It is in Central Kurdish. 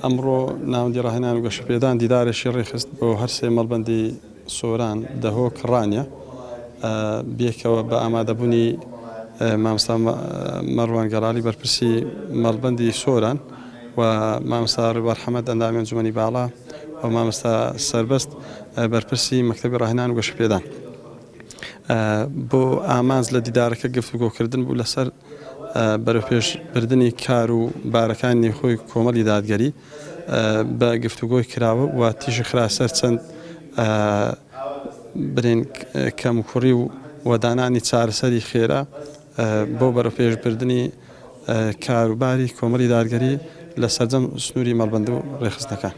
ئەمڕۆ ناوەندی ڕاهێنان و گەشەپێدان دیدارێکی ڕێخست بۆ هەر سێ مەڵبەندی سۆران دەهۆک ڕانیە بێکەوە بە ئامادەبوونی مامۆستا مەڕوان گەڵالی بەرپرسی مەڵبەندی سۆران و مامۆستا ڕێبوار حەمەد ئەندامی ئەنجومەنی باڵا و مامۆستا سەربەست بەرپرسی مەکتەبی ڕاهێنان و گەشەپێدان بۆ ئامانج لە دیدارەکە گفتوگۆکردن بوو لەسەر بەرەوپێشبردننی کار و بارەکانی خۆی کۆمەڵی دادگەری بە گفتوگۆی کراوە و تیژی خراسەر چەند برێن کەمکوڕی و وەدانانی چارەسەری خێرا بۆ بەرەوپێشبردننی کاروباری کۆمەڵی دادگەری لە سەرجەم سنووری مەڵبەند و ڕێخستەکان.